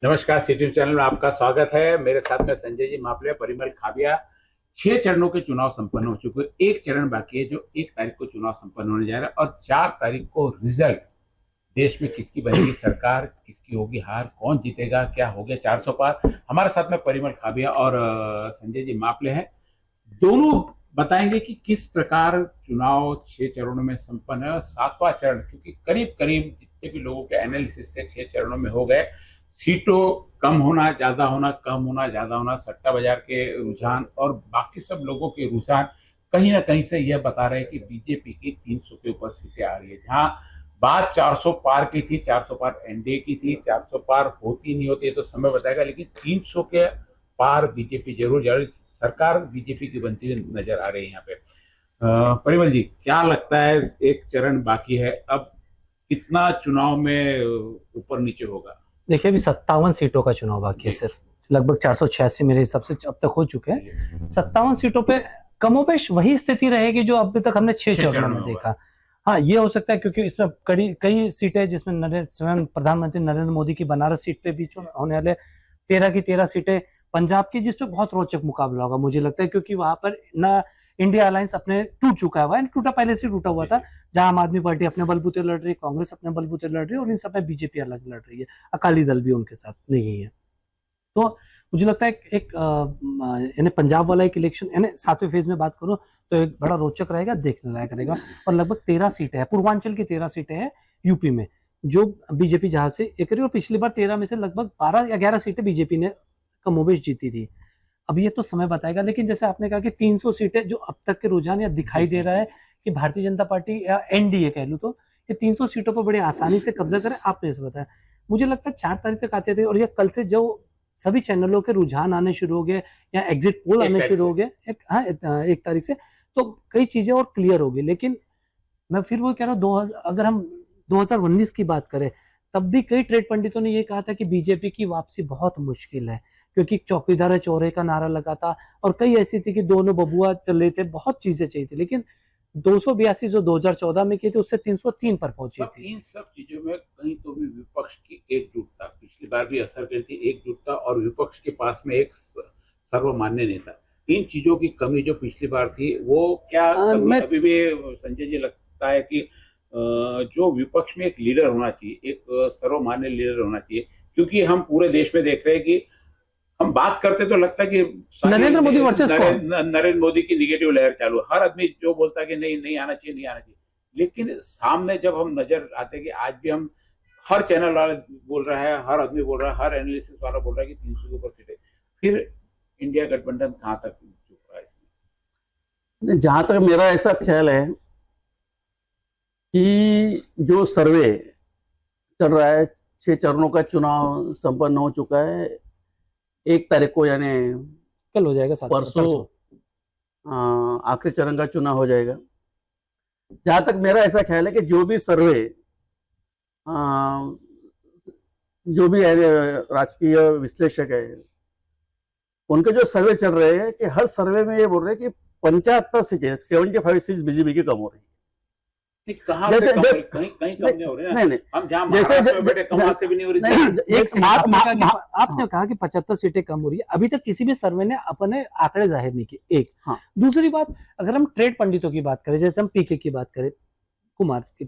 नमस्कार, city channel में आपका स्वागत है। मेरे साथ में संजय जी मापले, परिमल खाबिया। 6 चरणों के चुनाव संपन्न हो चुके हैं। एक चरण बाकी है जो 1 तारीख को चुनाव संपन्न होने जा रहा है और 4 तारीख को रिजल्ट देश में किसकी बनेगी सरकार, किसकी होगी हार, कौन जीतेगा, क्या हो गया 400 पार। हमारे साथ में परिमल खाबिया और संजय जी मापले हैं। दोनों बताएंगे कि किस प्रकार चुनाव 6 चरणों में संपन्न है। 7वां चरण, क्योंकि करीब करीब जितने भी लोगों के एनालिसिस थे 6 चरणों में हो गए। सीटों कम होना, ज्यादा होना, कम होना, ज्यादा होना, सट्टा बाजार के रुझान और बाकी सब लोगों के रुझान कहीं ना कहीं से यह बता रहे हैं कि बीजेपी की 300 के ऊपर सीटें आ रही है। जहां बात 400 पार की थी, 400 पार एनडीए की थी, 400 पार होती नहीं होती तो समय बताएगा, लेकिन 300 के पार बीजेपी जरूर जा रही। सरकार बीजेपी की बनती हुई नजर आ रही है यहाँ पे। परिमल जी, क्या लगता है, एक चरण बाकी है, अब कितना चुनाव में ऊपर नीचे होगा? देखिए, अभी 57 सीटों का चुनाव बाकी है। सिर्फ लगभग 486 मेरे हिसाब से अब तक हो चुके हैं। 57 सीटों पे कमोबेश वही स्थिति रहेगी जो अभी तक हमने 6 चरणों में देखा। हाँ, ये हो सकता है क्योंकि इसमें कई सीटें जिसमें स्वयं प्रधानमंत्री नरेंद्र मोदी की बनारस सीट पे भी होने वाले 13 की 13 सीटें पंजाब की, जिसपे बहुत रोचक मुकाबला होगा मुझे लगता है, क्योंकि वहां पर ना इंडिया अलायंस अपने टूट चुका हुआ है, टूटा पहले से टूटा हुआ था, जहां आम आदमी पार्टी अपने बलबूते लड़ रही, कांग्रेस अपने बलबूते लड़ रही है और इन सब में बीजेपी अलग लड़ रही है, अकाली दल भी उनके साथ नहीं है। तो मुझे लगता है यानी पंजाब वाला एक इलेक्शन, यानी 7वें फेज में बात करूं तो एक बड़ा रोचक रहेगा, देखने लायक रहेगा। और लगभग 13 सीटें हैं, पूर्वांचल की 13 सीटें हैं यूपी में, जो बीजेपी जहां से एक रही, और पिछली बार 13 में से लगभग 12 या 11 सीटें बीजेपी ने कमोबेश जीती थी। अब ये तो समय बताएगा, लेकिन जैसे आपने कहा कि 300 सीटें जो अब तक के रुझान या दिखाई दे रहा है कि भारतीय जनता पार्टी या एनडीए कह लूं, तो ये 300 सीटों पर बड़े आसानी से कब्जा करे, आपने इसे बताया। मुझे लगता है 4 तारीख तक आते थे, और ये कल से जो सभी चैनलों के रुझान आने शुरू हो गए या एग्जिट पोल आने शुरू हो गए 1 तारीख से, तो कई चीजें और क्लियर हो गई। लेकिन मैं फिर वो कह रहा हूँ, अगर हम 2019 की बात करें, तब भी कई ट्रेड पंडितों ने ये कहा था कि बीजेपी की वापसी बहुत मुश्किल है, क्योंकि चौकीदार चौरे का नारा लगा था और कई ऐसी थी कि दोनों बबुआ चल रहे थे, बहुत चीजें चाहिए थी। लेकिन 282 जो 2014 में किए थे, उससे 303 पर पहुंची थी। इन सब चीजों में कहीं तो भी विपक्ष की एकजुटता पिछली बार भी असर करी थी, एकजुटता, और विपक्ष के पास में एक सर्वमान्य नेता। इन चीजों की कमी जो पिछली बार थी, वो क्या अभी भी संजय जी लगता है कि जो विपक्ष में एक लीडर होना चाहिए, एक सर्वमान्य लीडर होना चाहिए? क्योंकि हम पूरे देश में देख रहे हैं कि हम बात करते तो लगता है कि नरेंद्र मोदी वर्सेस नरेंद्र मोदी की निगेटिव लहर चालू, हर आदमी जो बोलता है कि नहीं आना चाहिए, नहीं आना चाहिए। लेकिन सामने जब हम नजर आते हैं कि आज भी हम हर चैनल वाला बोल रहा है, हर आदमी बोल रहा है, हर एनालिसिस वाला बोल रहा है कि 300 के ऊपर सीटें, फिर इंडिया गठबंधन कहां तक चुक रहा है इसमें? जहां तक मेरा ऐसा ख्याल है कि जो सर्वे चल रहा है, 6 चरणों का चुनाव संपन्न हो चुका है। 1 तारीख को यानी कल हो जाएगा, परसों आखिरी चरण का चुनाव हो जाएगा। जहां तक मेरा ऐसा ख्याल है कि जो भी सर्वे, जो भी राजकीय विश्लेषक है, उनके जो सर्वे चल रहे हैं कि हर सर्वे में ये बोल रहे हैं कि 75 सीटें, 75 सीट बीजेपी की कम हो रही है। आपने कहा कि 75 सीटें कम हो रही है, अभी तक किसी भी सर्वे ने अपने आंकड़े जाहिर नहीं किए, एक। हाँ। दूसरी बात, अगर हम ट्रेड पंडितों की बात करें, जैसे हम पीके की बात करें, कुमार की,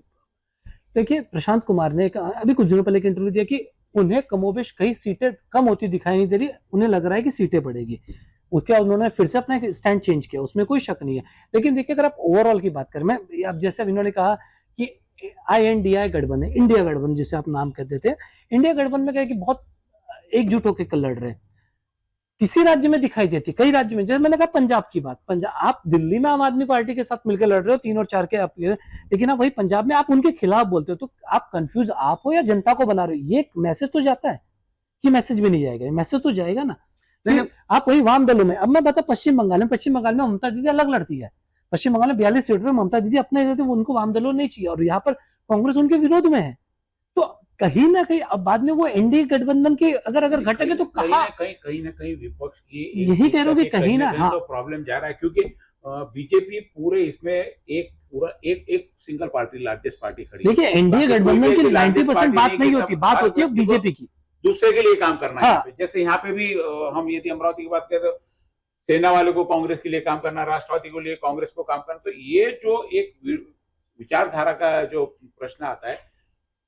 देखिए प्रशांत कुमार ने अभी कुछ दिनों पहले एक इंटरव्यू दिया कि उन्हें कमोबेश कई सीटें कम होती दिखाई नहीं दे रही, उन्हें लग रहा है कि सीटें बढ़ेगी। उसके उन्होंने फिर से अपना स्टैंड चेंज किया, उसमें कोई शक नहीं है। लेकिन देखिए, अगर आप ओवरऑल की बात करें, मैं अब जैसे इन्होंने कहा कि INDI गठबंधन, इंडिया गठबंधन जिसे आप नाम कहते थे, इंडिया गठबंधन में क्या कि बहुत एकजुट होकर लड़ रहे हैं। किसी राज्य में दिखाई देती, कई राज्य में, जैसे मैंने कहा पंजाब की बात, पंजाब आप दिल्ली में आम आदमी पार्टी के साथ मिलकर लड़ रहे हो 3 और 4 के आप, लेकिन आप वही पंजाब में आप उनके खिलाफ बोलते हो, तो आप कंफ्यूज आप हो या जनता को बना रहे हो? ये मैसेज तो जाता है कि मैसेज भी नहीं जाएगा, मैसेज तो जाएगा ना। लेकिन आप वही वाम दलों में, अब मैं बता पश्चिम बंगाल में ममता दीदी अलग लड़ती है। पश्चिम बंगाल में 42 सीट में ममता दीदी अपने रहते, उनको वाम दलों नहीं चाहिए, और यहाँ पर कांग्रेस उनके विरोध में है। तो कहीं ना कहीं अब बाद में वो एनडीए गठबंधन की अगर घटेंगे तो कहीं ना कहीं विपक्ष की यही कह रहे हो कि कहीं ना तो प्रॉब्लम जा रहा है, क्योंकि बीजेपी पूरे इसमें एक सिंगल पार्टी, लार्जेस्ट पार्टी खड़ी। देखिए, एनडीए गठबंधन की 90% बात नहीं होती, बात होती है बीजेपी की। दूसरे के लिए काम करना है हाँ। यहाँ पे। जैसे यहाँ पे भी हम यदि अमरावती की बात करें तो सेना वाले को कांग्रेस के लिए काम करना, राष्ट्रवादी के लिए कांग्रेस को काम करना, तो ये जो एक विचारधारा का जो प्रश्न आता है,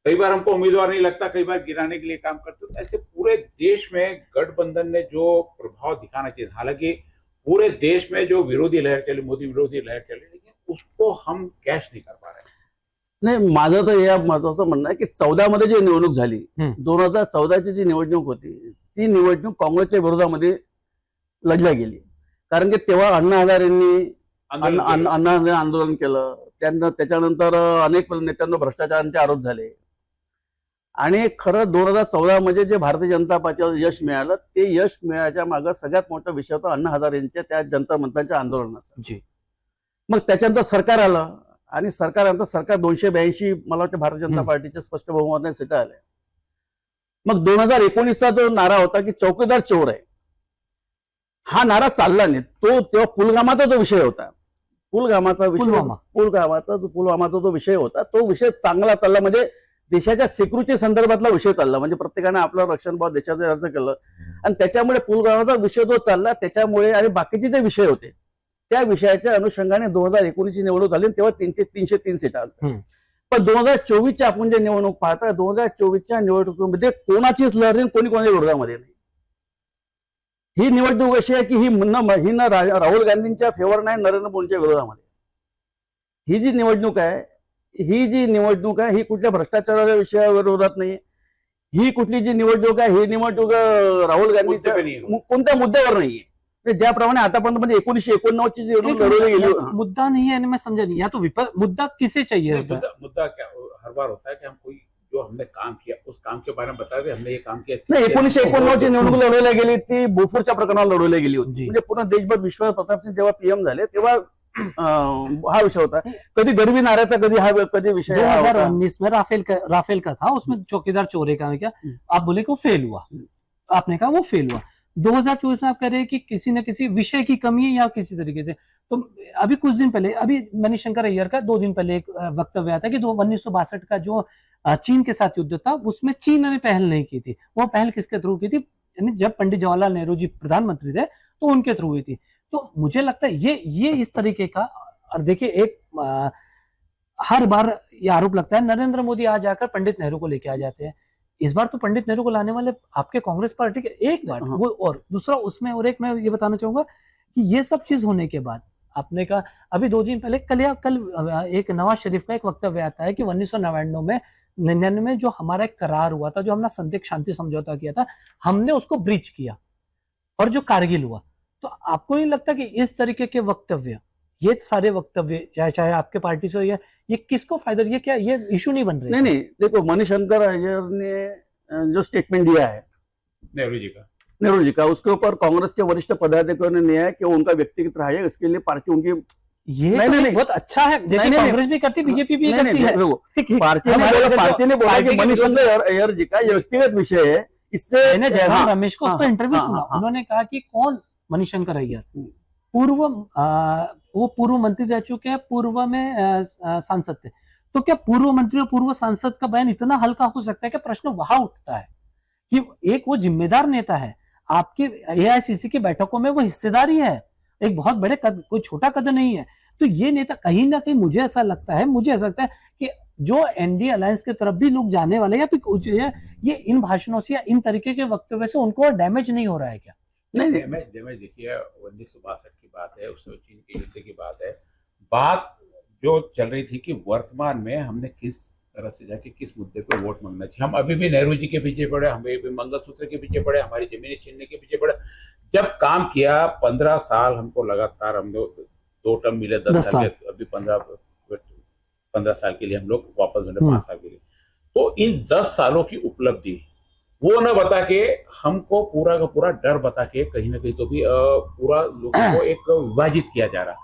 कई बार हमको उम्मीदवार नहीं लगता, कई बार गिराने के लिए काम करते, तो ऐसे पूरे देश में गठबंधन ने जो प्रभाव दिखाना चाहिए, हालांकि पूरे देश में जो विरोधी लहर चली, मोदी विरोधी लहर चली, लेकिन उसको हम कैश नहीं कर पा रहे। नाही, माझं तर या महत्वाचं म्हणणं आहे की 14 मध्ये जी निवडणूक झाली, 2014ची जी निवडणूक होती, ती निवडणूक काँग्रेसच्या विरोधामध्ये लढल्या गेली. कारण की तेव्हा अण्णा हजारेंनी आंदोलन केलं. त्याच्यानंतर अनेक नेत्यांना भ्रष्टाचाराचे आरोप झाले. आणि खरं 2014 मध्ये जे भारतीय जनता पार्टीला यश मिळालं, ते यश मिळायच्या मागे सगळ्यात मोठा विषय होता अण्णा हजारेंच्या त्या जंतर मंतरच्या आंदोलनाचा. जी. मग त्याच्यानंतर सरकार आलं आणि सरकार 282 मला वाटतं भारतीय जनता पार्टीच्या स्पष्ट बहुमताने सीटा आल्या. मग 2019चा जो नारा होता की चौकीदार चोर आहे, हा नारा चालला नाही. तो तेव्हा पुलगामाचा जो विषय होता, पुलगामाचा जो विषय होता, तो विषय चांगला चालला. म्हणजे देशाच्या सिक्युरिटी संदर्भातला विषय चालला. म्हणजे प्रत्येकाने आपलं रक्षण भाव देशाचं अर्ज केलं आणि त्याच्यामुळे पुलगामाचा विषय जो चालला, त्याच्यामुळे आणि बाकीचे जे विषय होते त्या विषयाच्या अनुषंगाने 2019ची निवडणूक झाली. तेव्हा 303 सीटा आल्या. पण 2024च्या आपण जे निवडणूक पाहता, 2024च्या निवडणुकीमध्ये कोणाचीच लहर नाही, कोणी कोणाच्या विरोधामध्ये नाही. ही निवडणूक अशी आहे की ही न राहुल गांधींच्या फेवर नाही, नरेंद्र मोदींच्या विरोधामध्ये. ही जी निवडणूक आहे ही कुठल्या भ्रष्टाचाराच्या विषयाविरोधात नाही. ही कुठली जी निवडणूक आहे, ही निवडणूक राहुल गांधीच्या कोणत्या मुद्द्यावर नाहीये. ज्याप्रमाणे आतापर्यंत म्हणजे 1989ची जी निवडणूक लढवली गेली, मुद्दा नहीं है, मैं समझा नहीं. या तो मुद्दा किसे चाहिए होता है? मुद्दा क्या हर बार होता है कि हम कोई जो हमने काम किया उस काम के बारे में बता रहे, हमने ये काम किया. नाही, 1989ची निवडणूक लढवल्या गेली ती बोफोरच्या प्रकरणावर लढवली गेली होती. म्हणजे पूर्ण देशभर विश्वास प्रतापसिंग जेव्हा पीएम झाले तेव्हा हा विषय होता. कधी गरिबी नाऱ्याचा कधी विषय 2019 में राफेल का था, उसमें चौकीदार चोरी का क्या आप बोले कि वो फेल हुआ, आपने कहा वो फेल हुआ. 2024 में आप कह रहे हैं कि किसी न किसी विषय की कमी है या किसी तरीके से. तो अभी कुछ दिन पहले, अभी मणिशंकर अय्यर का 2 दिन पहले एक वक्तव्य आया था कि 1962 का जो चीन के साथ युद्ध था, उसमें चीन ने पहल नहीं की थी. वो पहल किसके थ्रू की थी? जब पंडित जवाहरलाल नेहरू जी प्रधानमंत्री थे तो उनके थ्रू हुई थी. तो मुझे लगता है ये इस तरीके का. और देखिए, एक हर बार ये आरोप लगता है नरेंद्र मोदी आ जाकर पंडित नेहरू को लेके आ जाते हैं. इस बार तो पंडित नेहरू को लाने वाले आपके कांग्रेस पार्टी के एक बार वो, और दूसरा उसमें, और एक मैं ये बताना चाहूंगा कि ये सब चीज होने के बाद आपने कहा अभी 2 दिन पहले कल एक नवाज शरीफ का एक वक्तव्य आता है कि 1999 में जो हमारा एक करार हुआ था, जो हमने संदिग्ध शांति समझौता किया था, हमने उसको ब्रीच किया. और जो कारगिल हुआ, तो आपको नहीं लगता कि इस तरीके के वक्तव्य, ये सारे वक्तव्य चाहे आपके पार्टी से, ये किसको फायदा, ये क्या ये इशू नहीं बन रहे? नहीं, देखो, मणिशंकर अय्यर ने जो स्टेटमेंट दिया है नेहरू जी का, उसके ऊपर कांग्रेस के वरिष्ठ पदाधिकारियों ने दिया है कि उनका व्यक्तिगत रहा है, इसके लिए पार्टी उनकी ये नहीं, बहुत अच्छा है. कांग्रेस भी करती, बीजेपी भी करती है. पार्टी ने बोला कि मणिशंकर अय्यर जी का ये व्यक्तिगत विषय है. इससे मैंने जयराम रमेश को उसका इंटरव्यू सुना. उन्होंने कहा कि कौन मणिशंकर अय्यर, वो पूर्व मंत्री रह चुके हैं, पूर्व में सांसद थे. तो क्या पूर्व मंत्री और पूर्व सांसद का बयान इतना हल्का हो सकता है? कि प्रश्न वहां उठता है कि एक वो जिम्मेदार नेता है, आपके एआईसीसी की बैठकों में वो हिस्सेदारी है, एक बहुत बड़े कद, कोई छोटा कद नहीं है. तो ये नेता कहीं ना कहीं मुझे ऐसा लगता है कि जो एनडीए अलायंस की तरफ भी लोग जाने वाले, या फिर ये इन भाषणों से या इन तरीके के वक्तव्य से उनको डैमेज नहीं हो रहा है क्या? नहीं, डैमेज देखिए, 1962 की बात है, उस समय चीन के युद्ध की बात है. बात जो चल रही थी कि वर्तमान में हमने किस तरह से जाके किस मुद्दे पे वोट मांगना चाहिए. हम अभी भी नेहरू जी के पीछे पड़े, हम अभी भी मंगलसूत्र के पीछे पड़े, हमारी जमीनें छीनने के पीछे पड़े. जब काम किया 15 साल हमको लगातार, हम 2 टर्म मिले, 10 साल के, अभी 15 साल के लिए हम लोग वापस बने, 5 साल के लिए. तो इन 10 सालों की उपलब्धि वो न बता के, हमको पूरा का पूरा डर बता के, कहीं ना कहीं तो भी पूरा लोगों को एक विभाजित किया जा रहा.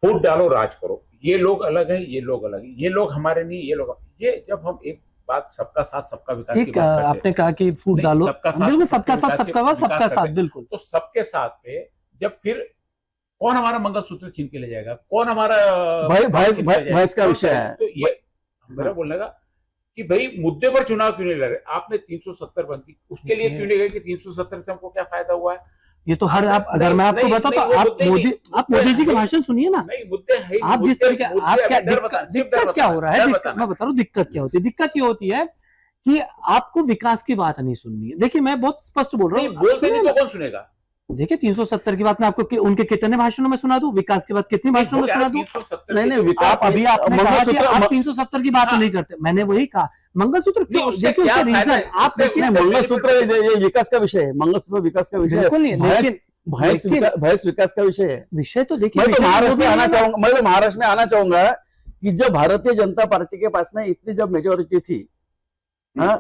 फूट डालो, राज करो, ये लोग अलग है, ये लोग अलग है, ये लोग हमारे नहीं, ये लोग. ये जब हम एक बात सबका साथ सबका विकास की बात करते हैं, आपने कहा कि फूट डालो, बिल्कुल सबका साथ सबका साथ, बिल्कुल. तो सबके साथ पे जब फिर कौन हमारा मंगलसूत्र छीन के ले जाएगा, कौन हमारा भैंस का विषय है. तो ये मेरा बोलने का कि भाई मुद्दे पर चुनाव क्यों नहीं लड़ रहे, आपने 370 बंद की, उसके लिए क्यों नहीं गए कि 370 से हमको क्या फायदा हुआ है? ये तो हर आप अगर नहीं, मैं आपको नहीं, बताऊं तो नहीं, वो आप मुद्दे मोदी नहीं, आप मुद्दे मोदी जी के है। भाषण सुनिए ना। नहीं, मुद्दे है ही, आप जिस मुद्दे- तरीके मुद्दे आप क्या अभी डर बताना, सिर्फ दिक्कत डर क्या हो बताना, रहा है, डर दिक्कत बताना। मैं बता रहा हूँ दिक्कत क्या होती है। दिक्कत ये होती है कि आपको विकास की बात नहीं सुननी है। देखिए मैं बहुत स्पष्ट बोल रहा नहीं, हूँ, बोलते सुनिए नहीं ना। तो कौन सुनेगा? देखिए 370 की बात मैं आपको उनके कितने भाषणों में सुना दूं, विकास की बात कितनी भाषणों में सुना दूं? 370 नहीं, नहीं, की विकास आप अभी आपने कहा कि मंगलसूत्र आप 370 की बात हाँ। नहीं करते, मैंने वही कहा। मंगलसूत्र नहीं, क्यों? उससे देखिए क्या उसके फायदा रीजन है? आप उससे- देखिए नहीं, उससे मंगलसूत्र ये विकास का विषय है, मंगलसूत्र विकास का विषय है। बिल्कुल नहीं, लेकिन भैंस विकास का विषय है। विषय तो देखिए मैं तो विषय वो महाराष्ट्र भी में आना नहीं है ना। चाहूंगा, मैं तो महाराष्ट्र में आना चाहूंगा कि जब भारतीय जनता पार्टी के पास में इतनी जब मेजोरिटी थी, हाँ,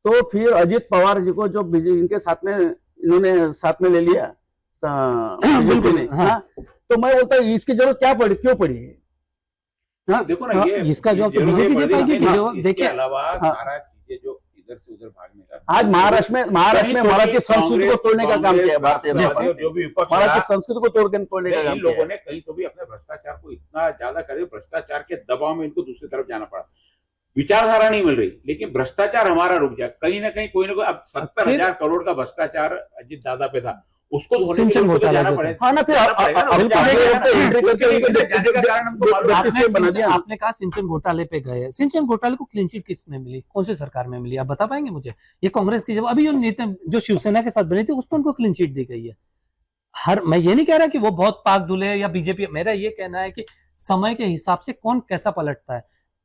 तो फिर अजित पवार जी को जो इनके साथ में इन्होंने साथ में ले लिया बिल्कुल, ने, हाँ। हाँ, तो मैं बोलता हूँ इसकी जरूरत क्या पड़ी, क्यों पड़ी है? हाँ, देखो ना, हाँ, ये इसका जवाब तो जरूर बीजेपी ये दे पाएगी कि हाँ, जवाब इसके देखिए। अलावा हाँ। सारा चीजें जो इधर से उधर भागने का, आज महाराष्ट्र में मराठी संस्कृति को तोड़ने का काम किया है भारतीय जनता कांग्रेस, पार्टी। जो भी विपक्ष मराठी रहा, संस्कृति को तोड़ने का इन काम लोगों किया है। ने कहीं तो भी अपने भ्रष्टाचार को इतना ज्यादा करे, भ्रष्टाचार के दबाव में इनको दूसरी तरफ जाना पड़ा। विचारधारा नहीं मिल रही, लेकिन भ्रष्टाचार हमारा रुक जाए कहीं ना कहीं, कोई ना कोई। अब 70,000 करोड़ का भ्रष्टाचार अजित दादा पे था, उसको धोने के लिए सिंचन उनको तो घोटाला जाना जो था। पड़ेगा। हाँ ना, फिर जाना पड़ेगा ना, बिल्कुल, जाना देखिए, पड़ेगा ना। एंट्री करके उसके लिए जाने का कारण हमको मालूम है। आपने बना दिया। आपने कहा सिंचन घोटाले पे गए, सिंचन घोटाले को क्लीन चिट किसमें मिली, कौन सी सरकार में मिली, आप बता पाएंगे मुझे? ये कांग्रेस की, जब अभी जो नेता जो शिवसेना के साथ बनी थी उसमें उनको क्लीन चिट दी गई है। मैं ये नहीं कह रहा कि वो बहुत पाक धुले या बीजेपी, मेरा ये कहना है कि समय के हिसाब से कौन कैसा पलटता है।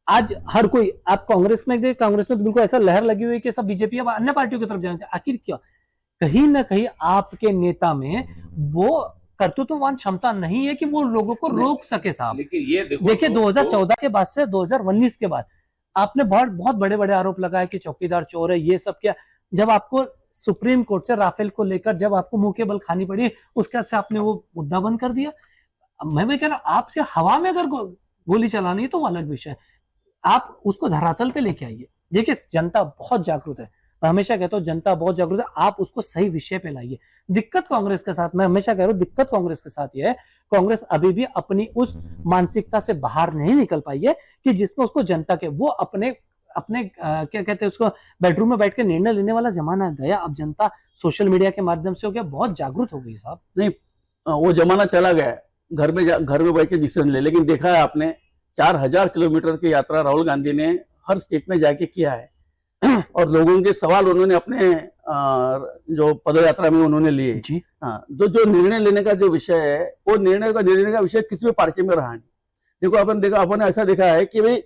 आज हर कोई, आप कांग्रेस में देख, कांग्रेस में तो बिल्कुल ऐसा लहर लगी हुई है कि सब बीजेपी अब अन्य पार्टियों की तरफ जाना चाहिए। आखिर क्या, कहीं ना कहीं आपके नेता में वो कर्तृत्ववान क्षमता नहीं है कि वो लोगों को रोक सके साहब। लेकिन ये देखिए 2014 के बाद से 2019 के बाद आपने बहुत बहुत बड़े बड़े आरोप लगाए कि चौकीदार चोर है, ये सब क्या। जब आपको सुप्रीम कोर्ट से राफेल को लेकर जब आपको मुंह के बल खानी पड़ी, उसके बाद से आपने वो मुद्दा बंद कर दिया। मैं वही कह रहा हूं, आपसे हवा में अगर गोली चलानी है तो वो अलग विषय है, आप उसको धरातल पे लेके आइए। देखिए जनता बहुत जागरूक है, मैं हमेशा कहता हूँ जनता बहुत जागरूक है, आप उसको सही विषय पे लाइए। दिक्कत कांग्रेस के साथ, मैं हमेशा कह रहा हूँ दिक्कत कांग्रेस के साथ ये है, कांग्रेस अभी भी अपनी उस मानसिकता से बाहर नहीं निकल पाई है कि जिसमें उसको जनता के वो अपने क्या कहते हैं उसको, बेडरूम में बैठ के निर्णय लेने वाला जमाना गया। अब जनता सोशल मीडिया के माध्यम से हो गया, बहुत जागरूक हो गई साहब। नहीं, वो जमाना चला गया, घर में बैठ के डिसीजन ले। लेकिन देखा है आपने 4000 किलोमीटर की यात्रा राहुल गांधी ने हर स्टेट में जाके किया है और लोगों के सवाल उन्होंने अपने जो पदयात्रा में उन्होंने लिए जी। हाँ, जो निर्णय लेने का जो विषय है, वो निर्णय का विषय किसी भी पार्टी में रहा नहीं। देखो अपन ऐसा देखा है कि भाई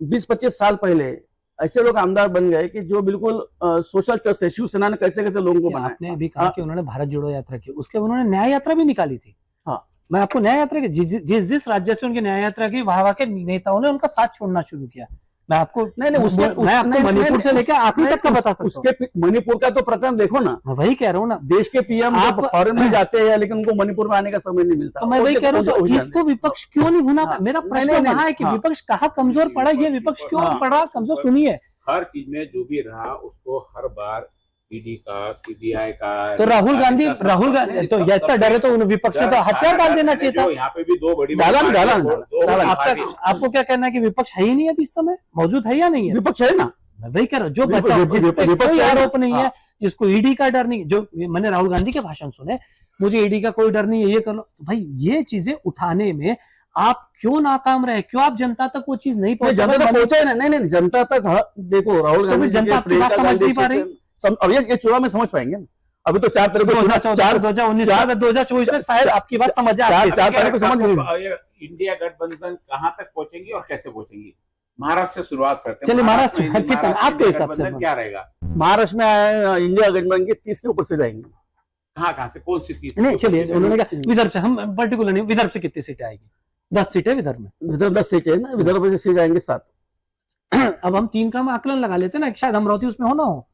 20-25 साल पहले ऐसे लोग आमदार बन गए कि जो बिल्कुल सोशल टच है। शिवसेना ने कैसे कैसे लोगों को बनाया। आपने अभी कहा कि उन्होंने भारत जोड़ो यात्रा की, उसके बाद उन्होंने न्याय यात्रा भी निकाली थी। हाँ, मैं आपको न्याय यात्रा की जिस राज्य से उनकी न्याय यात्रा की, वहां के नेताओं ने उनका साथ छोड़ना शुरू किया। मैं आपको मणिपुर से लेकर आखिरी तक का बता सकता हूँ। उसके मणिपुर का तो प्रकरण देखो ना, मैं वही कह रहा हूँ ना, देश के पीएम आप फॉरेन में जाते हैं लेकिन उनको मणिपुर में आने का समय नहीं मिलता। तो मैं वही कह रहा हूँ, तो इसको विपक्ष क्यों नहीं भुना पाया? मेरा प्रश्न वहां है कि विपक्ष कहाँ कमजोर पड़ा, ये विपक्ष क्यों पड़ा कमजोर? सुनिए, हर चीज में जो भी रहा उसको हर बार ईडी का, सीबीआई का, तो राहुल गांधी तो ये इतना डरे तो विपक्ष ने तो हथियार डाल देना चाहिए था। यहाँ पे भी दो बड़ी डाला। आपको क्या कहना है कि विपक्ष है ही नहीं अभी इस समय, मौजूद है या नहीं है? विपक्ष है ना, मैं वही कह रहा हूँ, जो बच्चा जिस पे कोई आरोप नहीं है, जिसको ईडी का डर नहीं, जो मैंने राहुल गांधी के भाषण सुने, मुझे ईडी का कोई डर नहीं है, ये कर लो। तो भाई ये चीजें उठाने में आप क्यों नाकाम रहे? क्यों आप जनता तक वो चीज नहीं पहुंचा? जनता तक पहुंचा है ना। नहीं, जनता तक देखो राहुल गांधी जनता आपकी बात समझ नहीं पा रही। अब ये चुनाव में समझ पाएंगे ना। अभी तो 4 तारीख को 2019 2024 में शायद आपकी बात समझ आ रही है। 4 तारीख को समझ गए। इंडिया गठबंधन कहाँ तक पहुंचेंगी और कैसे पहुंचेंगी? महाराष्ट्र से शुरुआत करते हैं। चलिए महाराष्ट्र कितना आपके हिसाब से क्या रहेगा? महाराष्ट्र में इंडिया गठबंधन के 30 के ऊपर से जाएंगे। कहाँ से, कौन सी 30? नहीं चलिए, उन्होंने कहा विदर्भ से, हम पर्टिकुलर नहीं, विदर्भ से कितनी सीटें आएगी? 10 सीटें विदर्भ में। विदर्भ 10 सीटें है ना, विदर्भ से सीट आएंगे 7। अब हम 3 का आकलन लगा लेते ना, शायद अमरावती उसमें होना हो,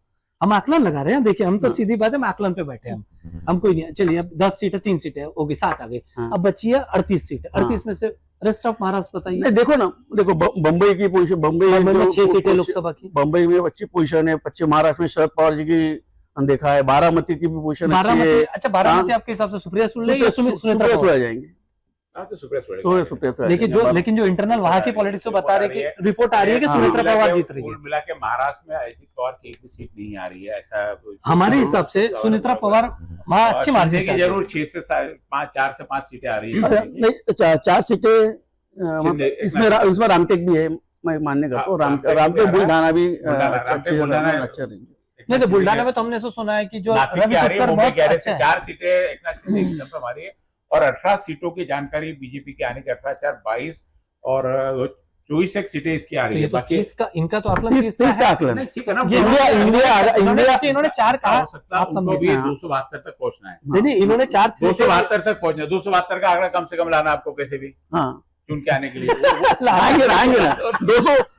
हम आकलन लगा रहे हैं। देखिए हम तो सीधी बात है, हम आकलन पे बैठे हैं, हम कोई नहीं। चलिए अब 10 सीटें, 3 सीटें हो गई, 7 आ गई। अब बची है 38 सीटें। 38 में से रेस्ट ऑफ महाराष्ट्र बताइए। देखो ना, देखो बम्बई की पोजीशन, बम्बई में 6 सीटें लोकसभा की, बम्बई में अच्छी पोजीशन है। पश्चिम महाराष्ट्र में शरद पवार जी की देखा है। बारामती की भी पोजीशन अच्छी है। अच्छा, बारामती आपके हिसाब से सुप्रिया सुले या सुनीता सुप्रिया सुले जाएंगे? हाँ, तो सुप्रिया सुले सुप्रिया सुले लेकिन जो इंटरनल वहां की पॉलिटिक्स बता रही है कि रिपोर्ट आ रही है कि सुनेत्रा पवार जीत रही है। कुल मिला के महाराष्ट्र में अजित पवार की एक भी सीट नहीं आ रही है, ऐसा हमारे हिसाब से सुनेत्रा पवार वहां अच्छी मार्जिन की जरूर 4 से 5 सीटें आ रही है। नहीं, 4 सीटें इसमें रामटेक भी है, मैं मानने करता हूँ। रामटेक बुलढाना भी अच्छा रहेंगे। नहीं तो बुल्ढाना में तो हमने सुना है कि जो रवि शुक्कर बहुत अच्छे हैं। 4 सीटें एकनाथ शिंदे की तरफ हमारी है और 18 सीटों की जानकारी बीजेपी के आने के 18, 4, 22 और 24 सीटें इसकी आ रही है। तो 30 का इनका तो आकलन 30 का आकलन ठीक है ना। इन्होंने 4 कहा, आप समझो भी 272 तक पहुंचना है। नहीं इन्होंने 4 272 तक पहुंचना, 272 का आंकड़ा कम से कम लाना आपको कैसे भी, हाँ चुन के आने के लिए आएंगे ना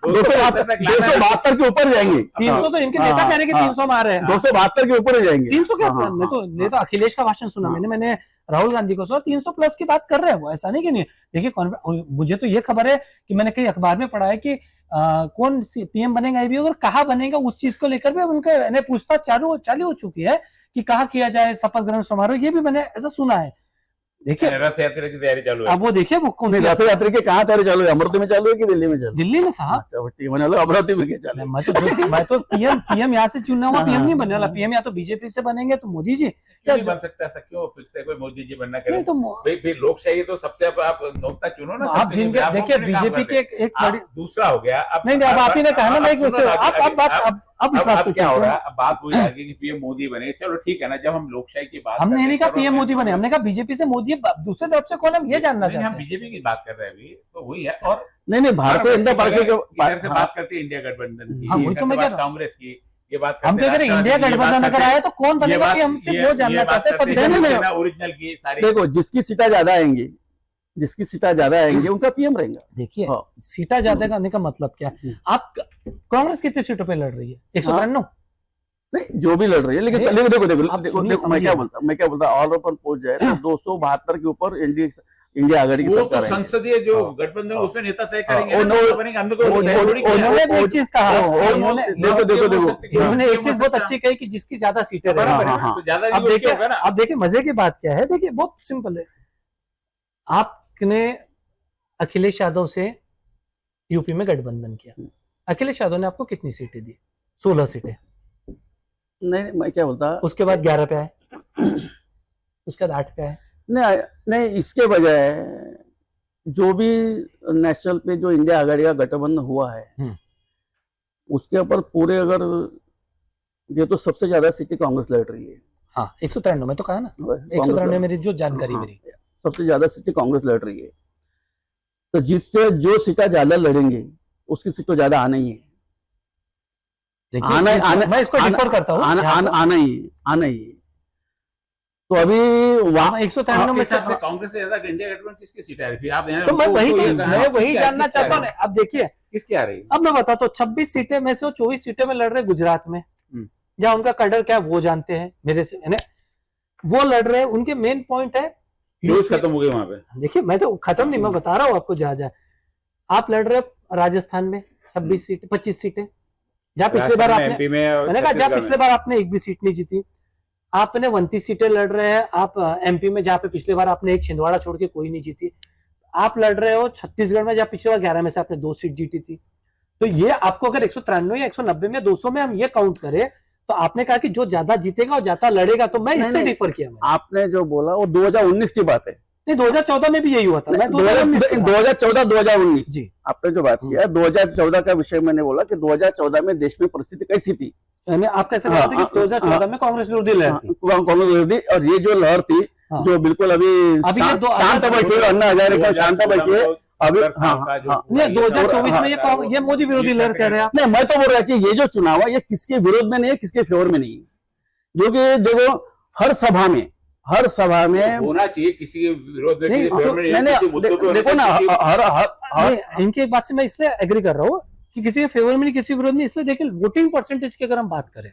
272 के ऊपर जाएंगे। 300 तो इनके नेता कह रहे हैं कि 300 मार रहे हैं। 272 के ऊपर जाएंगे। 300 क्या? मैं तो अखिलेश का भाषण सुना मैंने राहुल गांधी को सुना, 300 प्लस की बात कर रहे हैं वो, ऐसा नहीं कि नहीं। देखिए मुझे तो ये खबर है कि मैंने कई अखबार में पढ़ा है कि कौन पीएम बनेगा ये भी, और कहाँ बनेगा उस चीज को लेकर भी उनके पूछताछ चालू हो चुकी है कि कहाँ किया जाए शपथ ग्रहण समारोह, ये भी मैंने ऐसा सुना है। देखिए रथ यात्रा की तैयारी चालू है। अब वो देखिए वो कौन सी रथ यात्रा की कहाँ तैयारी चालू है? अमरावती में चालू है कि दिल्ली में चालू? दिल्ली में साहब। अमरावती में क्या चालू? मैं तो पीएम यहाँ से चुना हुआ पीएम नहीं बनने वाला। पीएम या तो बीजेपी से बनेंगे तो मोदी जी नहीं बन सकता, ऐसा क्यों फिक्स है कोई मोदी जी बनना करे? तो भाई लोकशाही तो सबसे आप नोकता चुनो ना। आप जिनके देखिए बीजेपी के एक बड़ी दूसरा हो गया। नहीं अब आप ही ने कहा ना, मैं अब इस बात क्या हो रहा है? अब बात हुई आगे कि पीएम मोदी बने, चलो ठीक है ना। जब हम लोकशाही की बात, हमने नहीं कहा पीएम मोदी बने, हमने कहा बीजेपी से मोदी दूसरे तरफ से कौन, हम ये जानना चाहते हैं। हम बीजेपी की बात कर रहे हैं अभी, तो वही है। और नहीं भारतीय जनता पार्टी से बात करते हैं इंडिया गठबंधन की, वही तो मैं कह रहा हूं। कांग्रेस की ये बात हम तो कह रहे इंडिया गठबंधन अगर आया तो कौन बनेगा, हमसे वो जानना चाहते हैं सब। ओरिजिनल की सारी देखो, जिसकी सीटें ज्यादा आएंगी उनका पीएम रहेगा। देखिए सीटें ज्यादा करने का मतलब क्या है? आप कांग्रेस कितनी सीटों पे लड़ रही है? 193। नहीं जो भी लड़ रही है, लेकिन देखो मैं क्या बोलता ऑल ओपन पहुंच जाए तो 272 के ऊपर इंडिया आघाड़ी की सरकार है। संसदीय जो गठबंधन उसमें नेता तय करेंगे। उन्होंने एक चीज कहा, उन्होंने एक चीज बहुत अच्छी कही कि जिसकी ज्यादा सीटें रहे। अब देखिए मजे की बात क्या है, देखिए बहुत सिंपल है। आपने अखिलेश यादव से यूपी में गठबंधन किया, अखिलेश यादव ने आपको कितनी सीटें दी? 16 सीटें। नहीं मैं क्या बोलता, उसके बाद 11 पे आए, उसके बाद 8 पे आए। नहीं इसके बजाय जो भी नेशनल पे जो इंडिया आघाड़ी का गठबंधन हुआ है उसके ऊपर पूरे अगर ये तो सबसे ज्यादा सीटें कांग्रेस लड़ रही है। हाँ 193 में तो कहा ना, 193 मेरी जो जानकारी मेरी सबसे ज्यादा सीटें कांग्रेस लड़ रही है। तो जिससे जो सीटें ज्यादा लड़ेंगे उसकी सीटें ज्यादा आना ही है। मैं इसको डिफर करता हूँ, आना ही है। तो अभी वहां 193 में से कांग्रेस से ज्यादा इंडिया गठबंधन किसकी सीट आ रही है? आप तो मैं वही जानना चाहता हूँ। अब देखिए किसकी आ रही है? अब मैं बताता हूँ, 26 सीटें में से 24 सीटें में लड़ रहे गुजरात में, जहाँ उनका कैडर क्या वो जानते हैं मेरे से, वो लड़ रहे हैं। उनके मेन पॉइंट है खत्म हो गए वहां पे। देखिए मैं तो खत्म नहीं, मैं बता रहा हूँ आपको। जहाँ आप लड़ रहे राजस्थान में 26 सीटें 25 सीटें, जहाँ पिछली बार आपने, मैंने कहा जहाँ पिछले बार आपने एक भी सीट नहीं जीती। आपने 29 सीटें लड़ रहे हैं आप एमपी में, जहाँ पे पिछले बार आपने एक छिंदवाड़ा छोड़ के कोई नहीं जीती। आप लड़ रहे हो छत्तीसगढ़ में, जहाँ पिछले बार 11 में से आपने 2 सीट जीती थी। तो ये आपको अगर 193 या 190 में 200 में हम ये काउंट करें तो आपने कहा कि जो ज्यादा जीतेगा और ज्यादा लड़ेगा, तो मैं इससे डिफर किया। आपने जो बोला वो 2019 की बात है। नहीं 2014 में भी यही हुआ था। मैं 2014-2019 जी आपने जो बात किया 2014 का विषय मैंने बोला कि 2014 में देश में परिस्थिति कैसी थी। आप कैसे कहते हैं कि 2014 में कांग्रेस विरोधी लहर थी? कांग्रेस विरोधी, और ये जो लहर थी जो बिल्कुल अभी शांत बैठी है, अन्ना हजारे का शांत बैठी है अभी। 2024 में ये मोदी विरोधी लहर कह रहे हैं। नहीं मैं तो बोल रहा कि ये जो चुनाव है ये किसके विरोध में नहीं है, किसके फेवर में नहीं है। जो कि देखो हर सभा में होना चाहिए, किसी के विरोध में देखो ना हर इनकी एक बात से मैं इसलिए एग्री कर रहा हूँ कि किसी के फेवर में नहीं, किसी विरोध में। इसलिए देखिए वोटिंग परसेंटेज की अगर हम बात करें,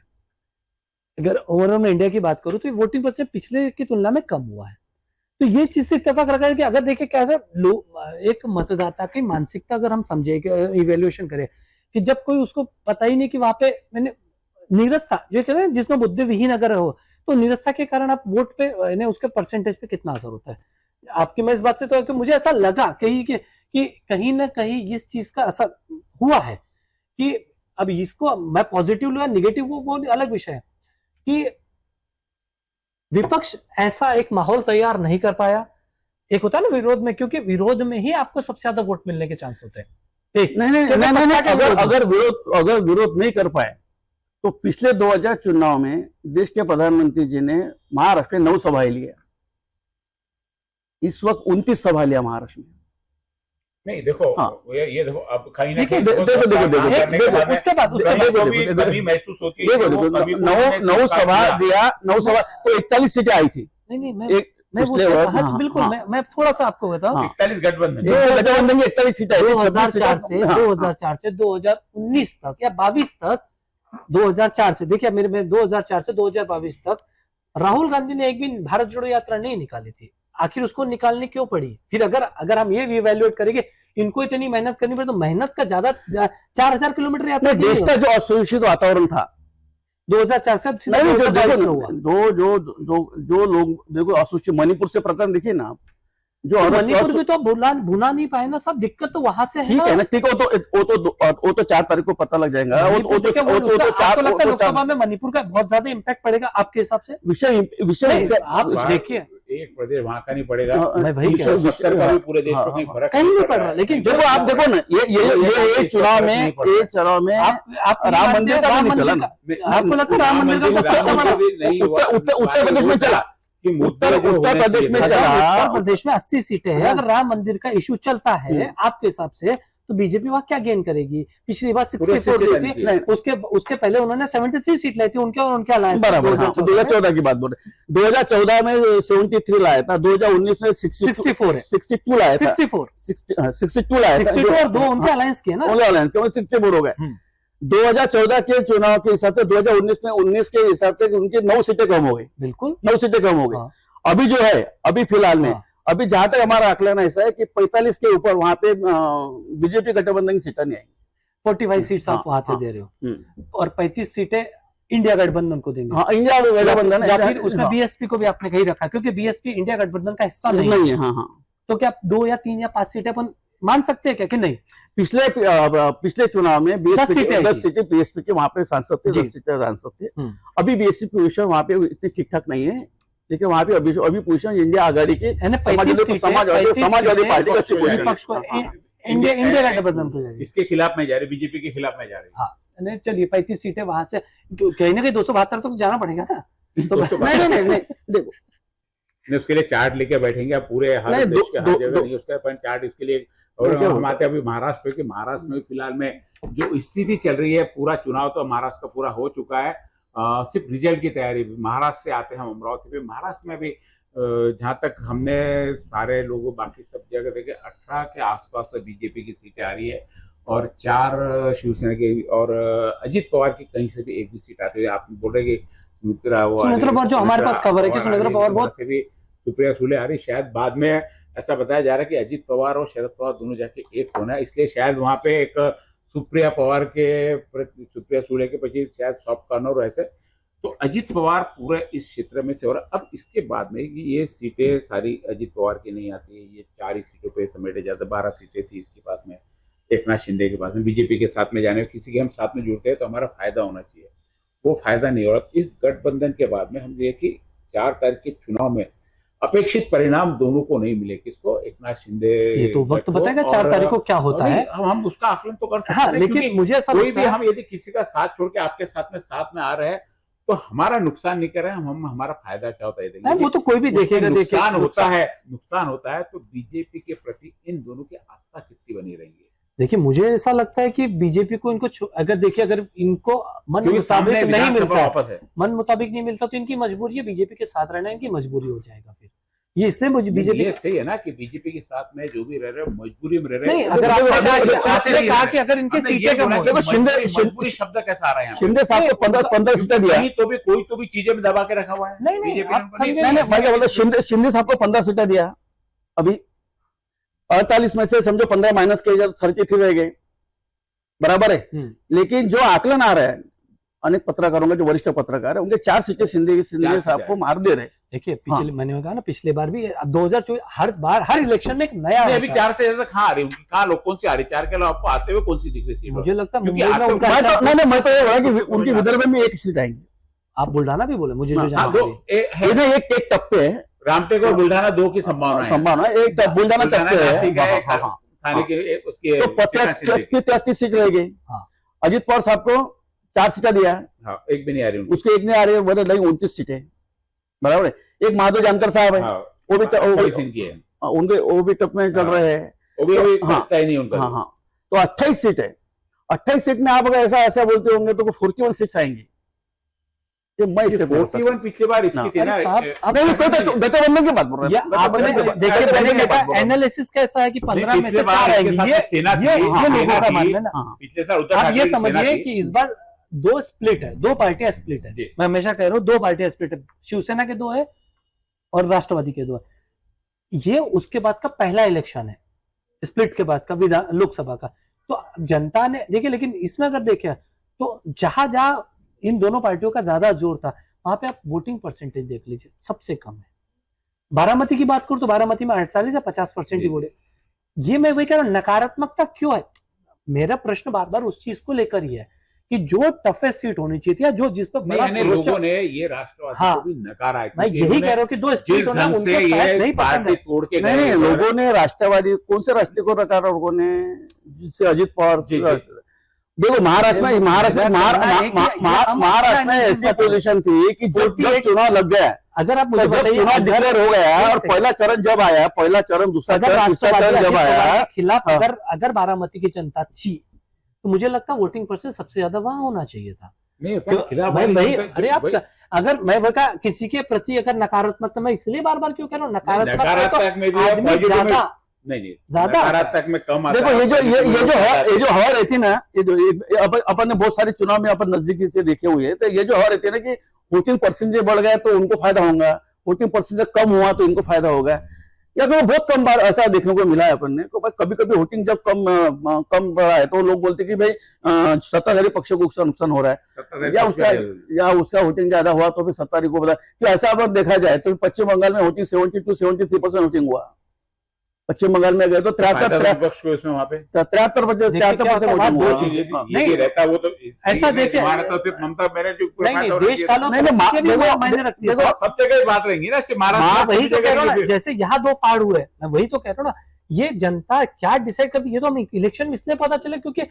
अगर ओवरऑल में इंडिया की बात करूं तो वोटिंग परसेंट पिछले की तुलना में कम हुआ है। तो ये चीज से इत्तेफाक रखा है कि अगर देखें कैसा एक मतदाता की मानसिकता अगर हम समझे, इवेल्युएशन करें कि जब कोई उसको पता ही नहीं कि वहां पे मैंने नीरसता जो कहते हैं जिसमें बुद्धि विहीन अगर हो, तो नीरसता के कारण आप वोट पे उसके परसेंटेज पे कितना असर होता है। आपकी मैं इस बात से तो कि मुझे ऐसा लगा कि कहीं ना कहीं इस चीज का असर हुआ है कि अब इसको मैं पॉजिटिव लूँ या निगेटिव वो अलग विषय है कि विपक्ष ऐसा एक माहौल तैयार नहीं कर पाया। एक होता है ना विरोध में, क्योंकि विरोध में ही आपको सबसे ज्यादा वोट मिलने के चांस होते हैं। एक नहीं, अगर विरोध नहीं कर पाए तो पिछले 2000 चुनाव में देश के प्रधानमंत्री जी ने महाराष्ट्र में 9 सभाएं लिया, इस वक्त 29 सभा लिया महाराष्ट्र में। नहीं देखो, हाँ। ये देखो, अब कहीं ना देखो, कहीं देखो, उसके बाद कमी महसूस होती है। देखो 9 सभा दिया, 9 सभा तो 41 सीटें आई थी। नहीं मैं बिल्कुल मैं थोड़ा सा आपको बताऊं, 41 गठबंधन गठबंधन की 41 सीटें आई थी। 2004 से 2019 तक या 22 तक, 2004 से देखिए मेरे में 2004 से 2022 तक राहुल गांधी ने एक भी भारत जोड़ो यात्रा नहीं निकाली थी। आखिर उसको निकालनी क्यों पड़ी? फिर अगर हम ये इवैल्यूएट करेंगे इनको इतनी मेहनत करनी पड़ी, तो मेहनत का ज्यादा 4000 किलोमीटर यात्रा देश का जो असुरक्षित वातावरण था 2004 से नहीं, जो 2022 में हुआ। जो लोग देखो असुरक्षित, मणिपुर से प्रकरण देखिए ना, जो मणिपुर में तो भुना नहीं पाए ना सब, दिक्कत तो वहां से ठीक है ना, ठीक है, वो तो 4 तारीख को पता लग जाएगा। आपको लगता है लोकसभा में मणिपुर का बहुत ज्यादा इम्पैक्ट पड़ेगा आपके हिसाब से? विषय आप देखिए, एक प्रदेश वहां का नहीं पड़ेगा, मैं वही कह रहा हूं, 70 का भी पूरे देश में फर्क कहीं नहीं पड़ रहा। लेकिन देखो आप देखो ना, ये चुनाव में आप राम मंदिर का भी नहीं चला ना। आपको लगता है राम मंदिर का सबसे बड़ा उत्तर प्रदेश में चला, उत्तर प्रदेश में चला, उत्तर प्रदेश में 80 सीटें हैं। अगर राम मंदिर का इशू चलता है आपके हिसाब से तो बीजेपी वहां क्या गेन करेगी? पिछली बार 64 ली थी, उसके पहले उन्होंने 73 सीट लाई थी उनके और उनके अलायंस। बराबर, 2014 की बात बोल रहे। 2014 में 73 लाया था, 2019 में 64 है, 62 लाया था, 62 लाया था, 62 और 2 उनके अलायंस के ना, उनके अलायंस के 64 हो गए। 2014 के चुनाव के हिसाब से 2019 में 19 के हिसाब से उनकी 9 सीटें कम हो गई, बिल्कुल 9 सीटें कम हो गई। अभी जो है, अभी फिलहाल में अभी जहां तक हमारा आकलन ऐसा है कि 45 के ऊपर वहां पे बीजेपी गठबंधन की सीटें नहीं आएंगी। 45 सीट्स आप वहां से दे रहे हो और 35 सीटें इंडिया गठबंधन को देंगे। हाँ, इंडिया गठबंधन या फिर उसमें बीएसपी को भी आपने कहीं रखा, क्योंकि बीएसपी इंडिया गठबंधन का हिस्सा नहीं है। हाँ, तो क्या 2 या 3 या 5 सीटें अपन मान सकते हैं क्या कि नहीं? पिछले चुनाव में 10 सीटें बीएसपी के वहां पे सांसद थे, 10 सीटें सांसद थे। अभी बीएसपी पोजीशन वहां पे इतनी ठीक ठाक नहीं है, लेकिन वहां पे अभी पोजीशन इंडिया आघाड़ी की समाजवादी पार्टी का अच्छी पोजीशन, इंडिया गठबंधन को जाएगी, इसके खिलाफ में जा रही, बीजेपी के खिलाफ में जा रही। हाँ, नहीं चलिए 35 सीटें वहां से कहीं ना कहीं 272 तक जाना पड़ेगा ना। तो नहीं देखो, उसके लिए चार्ट लेके बैठेंगे आप पूरे हर देश के हर जगह नहीं, उसका अपन चार्ट इसके लिए। और हम आते अभी महाराष्ट्र में फिलहाल में जो स्थिति चल रही है, पूरा चुनाव तो महाराष्ट्र का पूरा हो चुका है, सिर्फ रिजल्ट की तैयारी। महाराष्ट्र से आते हैं हम अमरावती पे। महाराष्ट्र में भी जहां तक हमने सारे लोगों बाकी सब जगह देखे 18 के आसपास बीजेपी की सीटें आ रही है और 4 शिवसेना के, और अजित पवार की कहीं से भी एक भी सीट आती है। आप बोल रहे कि सुमित्रा पवार, जो हमारे पास खबर है कि सुमित्रा पवार बहुत से भी सुप्रिया सुले आ रही, शायद बाद में ऐसा बताया जा रहा है कि अजित पवार और शरद पवार दोनों जाके एक होना है, इसलिए शायद वहां पे एक सुप्रिया पवार के सुप्रिया सुले के पीछे शायद सॉफ्ट कॉर्नर ऐसे। तो अजित पवार पूरे इस क्षेत्र में से, और अब इसके बाद में ये सीटें सारी अजित पवार की नहीं आती है, ये 4 ही सीटों पे समेटे जाते। 12 सीटें थी इसके पास में, एकनाथ शिंदे के पास में। बीजेपी के साथ में जाने, किसी के हम साथ में जुड़ते हैं तो हमारा फायदा होना चाहिए, वो फायदा नहीं हो रहा। इस गठबंधन के बाद में हम ये कि 4 तारीख के चुनाव में अपेक्षित परिणाम दोनों को नहीं मिले। किसको? एकनाथ शिंदे। ये तो वक्त बताएगा 4 तारीख को क्या होता है, हम उसका आकलन तो कर सकते हैं। लेकिन मुझे ऐसा कोई भी हम यदि किसी का साथ छोड़ के आपके साथ में आ रहे हैं तो हमारा नुकसान नहीं कर रहे हैं, हम हमारा फायदा क्या होता है वो तो कोई भी देखेगा। नुकसान होता है तो बीजेपी के प्रति इन दोनों की आस्था कितनी बनी रहेगी। देखिए मुझे ऐसा लगता है कि बीजेपी को इनको अगर इनको मन मुताबिक नहीं मिलता है, मन मुताबिक नहीं मिलता तो इनकी मजबूरी है बीजेपी के साथ रहना, इनकी मजबूरी हो जाएगा फिर ये। इसलिए मुझे बीजेपी सही है ना कि बीजेपी के साथ में जो भी रह रहे हैं मजबूरी में रह रहे हैं। नहीं, अगर आपने कहा कि अगर इनकी सीटें कम हो, देखो शिंदे शब्द कैसा आ रहे हैं, शिंदे साहब को 15 सीटें दिया, तो भी कोई चीजें में दबा के रखा हुआ है। नहीं, मैं क्या बोलता, शिंदे साहब को 15 सीटें दिया, अभी 48 में से समझो 15 माइनस किए जाए तो 33 रह गए, बराबर है। लेकिन जो आकलन आ रहा है अनेक पत्रकारों के, जो वरिष्ठ पत्रकार है, उनके 4 सीटें शिंदे साहब को मार दे रहे। देखिए पिछले मैंने कहा ना, पिछले बार भी 2024 हर बार हर इलेक्शन में एक नया नहीं, अभी होता है। 4 से ज्यादा कहाँ आ रही उनकी, कहाँ लोग कौन सी आ रही, 4 के अलावा आपको आते हुए कौन सी दिख रही सीट? मुझे लगता है क्योंकि मुंबई में आते- उनका मैं अच्छा- तो नहीं, मैं तो ये बोला कि उनकी विदर्भ में एक सीट आएंगी। आप बुल्ढाना भी बोले, मुझे जो हाँ, जानकारी है। ये ना एक टप्पे है, रामटेक और बुल्ढाना 2 की संभावना है। संभावना एक बुल्ढाना टप्पे है। नासिक है, हाँ, हाँ, थाने के उसके तो 33 सीट रहेगी। हाँ। अजीत पवार साहब को 4 सीटें दिया है, हाँ, एक भी नहीं आ रही उनकी। उसके एक नहीं आ रही है, बोले नहीं 29 सीटें, बराबर है। एक माधव जानकर साहब है, हाँ, वो भी 28 इनकी है, उनके वो भी टप में चल हाँ। रहे हैं। वो भी अभी हाँ। तय नहीं उनका। हाँ हाँ, तो 28 सीट है। 28 सीट में आप अगर ऐसा ऐसा बोलते होंगे तो 41 सीट्स आएंगी। ये मैं इससे बोल सकता 41 पिछले बार इसकी थी ना। अरे साहब, आप नहीं, गठबंधन की बात बोल रहे या हैं। आपने गठबंधन की देखिए, बात- मैंने गठबंधन की बात देखा बोल रहा हूं। एनालिसिस कैसा है कि 15 में पिछले से बार 4 इनके आएंगी। साथ ये सेना थी। ये हाँ, लोगों सेना का थी। मानना है ना। हाँ, पिछले साल उत्तर आप ठाकरे ये की सेना समझिए थी। कि इस बार 2 स्प्लिट है, 2 पार्टियां स्प्लिट है। जी। मैं हमेशा कह रहा हूँ 2 पार्टियां स्प्लिट है, शिवसेना के 2 है और राष्ट्रवादी के 2 है। ये उसके बाद का पहला इलेक्शन है, स्प्लिट के बाद का विधान लोकसभा का। तो जनता ने देखिए, लेकिन इसमें अगर देखें तो जहां जहां इन दोनों पार्टियों का ज्यादा जोर था, वहां पे आप वोटिंग परसेंटेज देख लीजिए, सबसे कम है। बारामती की बात करूं तो बारामती में 48 या 50% ही जी। वोट है। ये मैं वही कह रहा हूं, नकारात्मकता क्यों है? मेरा प्रश्न बार बार उस चीज को लेकर ही है कि जो टफेस्ट सीट होनी चाहिए थी या जो जिस पर नहीं, बड़ा यानी रोचक- लोगों ने ये राष्ट्रवादी हाँ। को भी नकारा है, मैं क्योंकि यही इन्होंने कह रहा हूं कि 2 जिस स्प्लिट होना ढंग उनको से शायद ये नहीं पसंद पार्टी है। तोड़ के नहीं गए नहीं, हैं। लोगों ने राष्ट्रवादी कौन से राष्ट्रीय को नकारा लोगों ने, जिससे अजित पवार जी, जी। देखो महाराष्ट्र में महाराष्ट्र में महाराष्ट्र में ऐसी देखो, पोजीशन थी कि जब 48 चुनाव लग गया, अगर आप मुझे तो जब बताइए, चुनाव अगर- डिक्लेयर हो गया एक और सेकंड। पहला चरण जब आया, पहला चरण, दूसरा अगर चरण, तीसरा राष्ट्रवादी चरण जब अजित पवार आया, के खिलाफ हाँ। अगर बारामती की जनता थी तो मुझे लगता है वोटिंग परसेंट सबसे ज्यादा वहां होना चाहिए था। नहीं, क्यों- खिलाफ मैं वाली वही जनता- अरे आप वही- अगर मैं वो कहा किसी के प्रति अगर नकारात्मकता, मैं इसलिए बार बार क्यों कह रहा हूँ नकारात्मकता, नकारात्मक में भी है, आदमी पॉजिटिव में ज्यादा नहीं ज्यादा आता है। नकारात्मक में कम आता देखो है, ये जो पॉजिटिव में ये जो हवा रहती है ना, ये जो अपन ने बहुत सारे चुनाव में अपन नजदीकी से देखे हुए हैं, तो ये जो हवा रहती है ना कि वोटिंग परसेंटेज बढ़ गया तो उनको फायदा होगा, वोटिंग परसेंटेज कम हुआ तो इनको फायदा होगा, या तो बहुत कम बार ऐसा देखने को मिला है अपन ने। तो कभी कभी वोटिंग जब कम बढ़ा है तो लोग बोलते कि भाई सत्ताधारी पक्ष को उसका नुकसान हो रहा है, सत्ताधारी या पक्ष उसका में- या उसका वोटिंग ज्यादा हुआ तो फिर सत्ताधारी को बता कि ऐसा अगर देखा जाए तो पश्चिम बंगाल में वोटिंग 72-73% वोटिंग हुआ। पश्चिम बंगाल में गए तो फायदा 73 विपक्ष को इसमें वहाँ पे 73% देखिए क्या होता है, वोटिंग दो हुआ। चीजें- हाँ। ये रहता है, वो तो ऐसा देखिए- हमारा तो सिर्फ ममता बनर्जी को नहीं नहीं, फायदा होना देश चाहिए। कालों नहीं, नहीं, के भी देखो- मायने रखती है देखो- साहब। सब जगह ही बात रहेंगी ना, सिर्फ हाँ, महाराष्ट्र वही तो सब कह रहा हूँ जगह ना, ही- जैसे यहाँ 2 फाड़ हुए, मैं वही तो कह रहा हूँ ना, ये जनता क्या डिसाइड करती है, ये तो हम इलेक्शन में इसलिए पता चले क्योंकि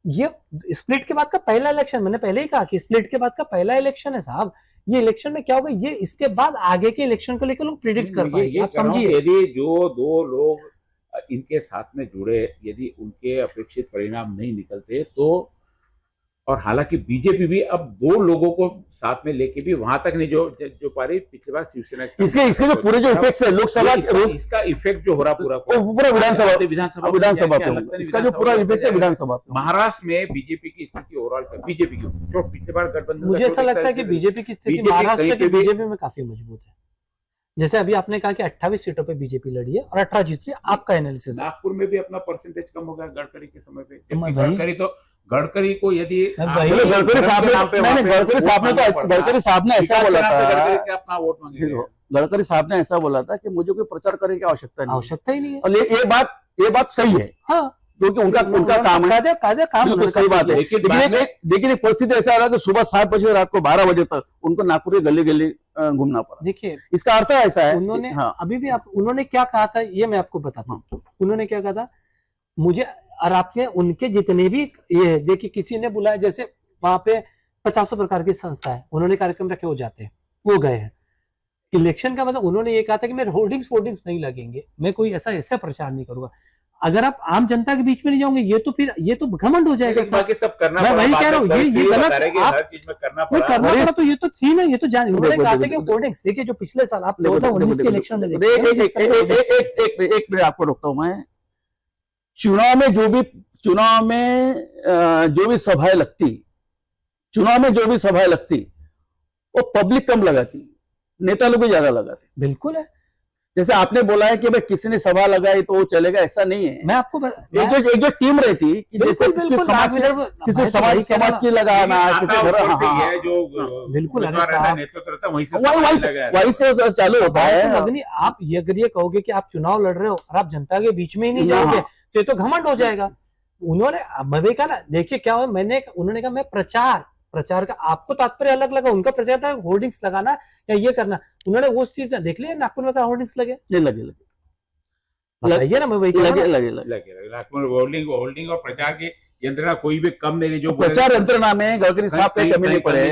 ये स्प्लिट के बाद का पहला इलेक्शन, मैंने पहले ही कहा कि स्प्लिट के बाद का पहला इलेक्शन है साहब। ये इलेक्शन में क्या होगा, ये इसके बाद आगे के इलेक्शन को लेकर लोग प्रिडिक्ट कर पाएंगे, आप कह रहा हूं, समझिए। यदि जो 2 लोग इनके साथ में जुड़े, यदि उनके अपेक्षित परिणाम नहीं निकलते तो, और हालांकि बीजेपी भी अब 2 लोगों को साथ में लेके भी वहां तक नहीं जो पा रही, पिछली बार शिवसेना के साथ इसके जो पूरे जो इफेक्ट है लोकसभा इसका इफेक्ट जो हो रहा पूरा वो पूरा विधानसभा विधानसभा विधानसभा क्या पे लगता होगा। नहीं, इसका जो पूरा इफेक्ट है विधानसभा पे। महाराष्ट्र में बीजेपी की स्थिति ओवरऑल बीजेपी की जो पिछले बार गठबंधन मुझे ऐसा लगता है कि बीजेपी की स्थिति बीजेपी महाराष्ट्र कहीं की पे भी- बीजेपी में काफी मजबूत है। जैसे अभी आपने कहा कि 28 सीटों पे बीजेपी लड़ी है और 18 जीत रही है, आपका एनालिसिस है। नागपुर में भी अपना परसेंटेज कम हो गया गडकरी के समय पे, मैं जबकि वही- गडकरी को यदि मैं आप- वही- बोले गडकरी साहब ने नाम पे नहीं, वहाँ पे गडकरी वोट साहब ने मांगना तो पड़ता। गडकरी साहब ने ऐसा विकास के बोला नाम पे गडकरी था, के अपना वोट मांगेंगे। देखो, गडकरी साहब ने ऐसा बोला था कि मुझे कोई प्रचार करने की आवश्यकता नहीं है। आवश्यकता ही नहीं है। और ये बात सही है, हाँ, क्योंकि उनका काम है। कायदे काम बिल्कुल उन्होंने सही बात है। लेकिन बाद में- लेकिन एक परिस्थिति ऐसा आ रहा कि सुबह 7 बजे रात को 12 बजे तक उनको नागपुर के गली गली घूमना पड़ा। देखिए, इसका अर्थ ऐसा है उन्होंने हाँ, अभी भी उन्होंने क्या कहा था ये मैं आपको बताता हूँ। उन्होंने क्या कहा था, मुझे और आपके उनके जितने भी ये देखिए, किसी ने बुलाया, जैसे वहां पे 50 प्रकार की संस्था है, उन्होंने कार्यक्रम रखे, वो जाते हैं, वो गए हैं। इलेक्शन का मतलब उन्होंने ये कहा था कि मैं होर्डिंग्स नहीं लगेंगे, मैं कोई ऐसा प्रचार नहीं करूंगा। अगर आप आम जनता के बीच में नहीं जाओगे, ये तो घमंड हो जाएगा लेकिन बाकी सब करना मैं पड़ा, वही बाद कह रहा में हूँ, ये परिस्थिति गलत बता रहे कि आप- हर चीज में करना नहीं पड़ा। करना पड़ा, तो ये तो थी ना, ये तो जान उन्होंने देखो, कहा था देखो, कि देखो, होर्डिंग्स देखिए, जो पिछले साल आप देखो, 2019 के देखो, इलेक्शन में देखो, देखिए, एक मिनट आपको रोकता हूं मैं। चुनाव में जो भी सभाएं लगती वो पब्लिक कम लगाती, नेता लोग भी ज्यादा लगाते। बिल्कुल है। जैसे आपने बोला है कि भाई किसी ने सभा लगाई तो वो चलेगा, ऐसा नहीं है। मैं आपको एक जो टीम रहती कि जैसे बिल्कुल, किसी समाज की लगाना, किसी घर, बिल्कुल, वही से चालू होता है। लगनी आप ये अगर ये कहोगे कि आप चुनाव लड़ रहे हो और आप जनता के बीच में ही नहीं जाओगे तो ये तो घमंड हो जाएगा। उन्होंने मैं कहा ना, देखिए क्या हुआ, उन्होंने कहा मैं प्रचार का, आपको तात्पर्य अलग लगा, उनका प्रचार था होर्डिंग्स लगाना या ये करना। उन्होंने वो चीज देख लिया, नागपुर में होर्डिंग्स लगे, लगे बताइए ना, मैं वही लगे नागपुर होल्डिंग और प्रचार की यंत्रणा कोई भी कम नहीं, जो प्रचार यंत्रणा में गडकरी साहब कहीं कमी नहीं पड़े,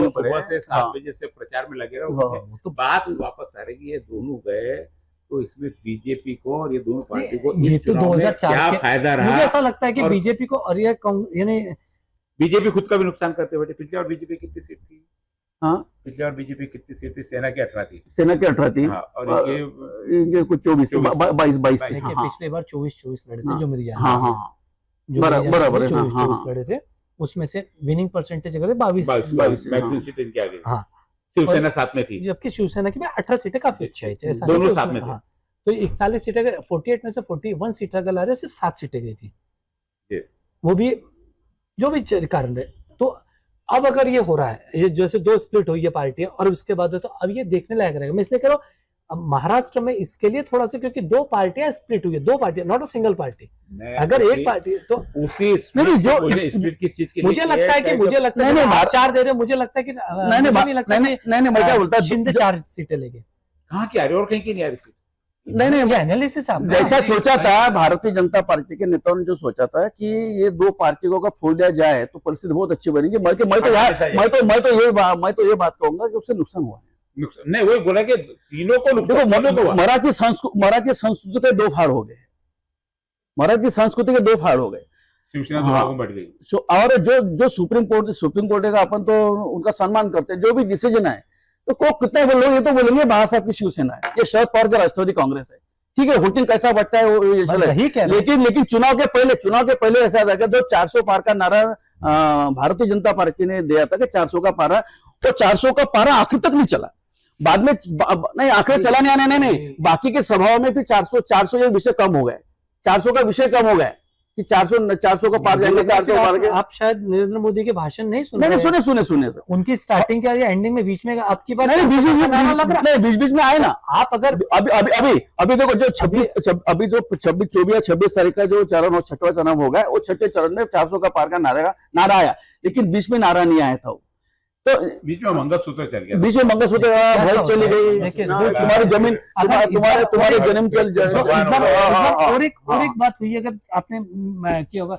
सुबह से 7 बजे से प्रचार में लगे रहो। तो बात वापस आ रही है, दोनों गए तो इसमें बीजेपी को और ये दोनों पार्टी को ये तो 2004 क्या फायदा रहा? मुझे ऐसा लगता है कि बीजेपी को और ये यानी बीजेपी खुद का भी नुकसान करते बैठे। पिछले और बीजेपी कितनी सीट थी? हाँ, पिछले और बीजेपी कितनी सीट थी? सेना की 18 थी। सेना की 18 थी। हाँ, और इनके कुछ 22 थी। पिछले बार 24 लड़े थे जो मेरी जान। हाँ, बराबर 24 लड़े थे, उसमें से विनिंग परसेंटेज अगर 22 मैक्सिमम सीट इनकी आ गई। हाँ, शिवसेना साथ में थी, जबकि शिवसेना की 18 सीटें काफी अच्छी आई थी, दोनों साथ में थे। हाँ, तो 41 सीटें, अगर 48 में से 41 सीटें अगर ला रहे हो, सिर्फ 7 सीटें गई थी, वो भी जो भी कारण है। तो अब अगर ये हो रहा है, ये जैसे 2 स्प्लिट हुई है पार्टी और उसके बाद तो अब ये देखने लायक रहेगा। मैं इसलिए कह रहा हूँ, अब महाराष्ट्र में इसके लिए थोड़ा सा, क्योंकि 2 पार्टियां स्प्लिट हुई है, 2 पार्टियां, नॉट अ सिंगल पार्टी। अगर एक पार्टी तो उसी स्प्लिट किस चीज के लिए? मुझे लगता है कि आप 4 दे रहे हो, मुझे लगता है कि नहीं, मैं क्या बोलता, शिंदे 4 सीटें लेंगे। कहाँ की आ रही और कहीं की नहीं आ रही सीट? नहीं, एनालिसिस जैसा सोचा था भारतीय जनता पार्टी के नेताओं ने, जो सोचा था कि ये 2 पार्टियों का फोड़ दिया जाए तो परिस्थिति बहुत अच्छी बनेगी। मैं तो ये बात कहूंगा कि उससे नुकसान हुआ है। नहीं, वही बोला कि तीनों को नुकसान। मराठी संस्कृति के 2 फाड़ हो गए, मराठी संस्कृति के 2 फाड़ हो गए। शिवसेना 2 भागों में बट गई। और जो सुप्रीम कोर्ट का अपन तो उनका सम्मान करते हैं, जो भी डिसीजन है, तो कितने बोलोगे, ये तो बोलेंगे बाबा साहब की शिवसेना है, ये शरद पवार का राष्ट्रवादी कांग्रेस है। ठीक है, वोटिंग कैसा बढ़ता है वो ये चले, लेकिन चुनाव के पहले ऐसा था कि जो 400 पार का नारा भारतीय जनता पार्टी ने दिया था कि 400 का पारा, तो 400 का पारा आखिर तक नहीं चला। बाद में नहीं, आखिर चला नहीं, बाकी के सभाओं में भी 400 ये विषय कम हो गए, 400 का विषय कम हो गया कि 400 का पार जाएंगे, 400 पार के। आप शायद नरेंद्र मोदी के भाषण नहीं सुने? नहीं, सुने उनकी स्टार्टिंग क्या एंडिंग में, बीच में आपकी बात नहीं, बीच में आए ना। आप अगर अभी देखो, जो 24 या 26 तारीख का जो चरण, 6वां चरण होगा, वो 6ठे चरण में 400 का पार का नारा आया, लेकिन बीच में नारा नहीं आया था। तो बीच में मंगलसूत्र चल गया, बीच में मंगलसूत्र भैंस चली गई, तुम्हारी जमीन, तुम्हारे जन्म चल जाए। और एक बात हुई, अगर आपने किया होगा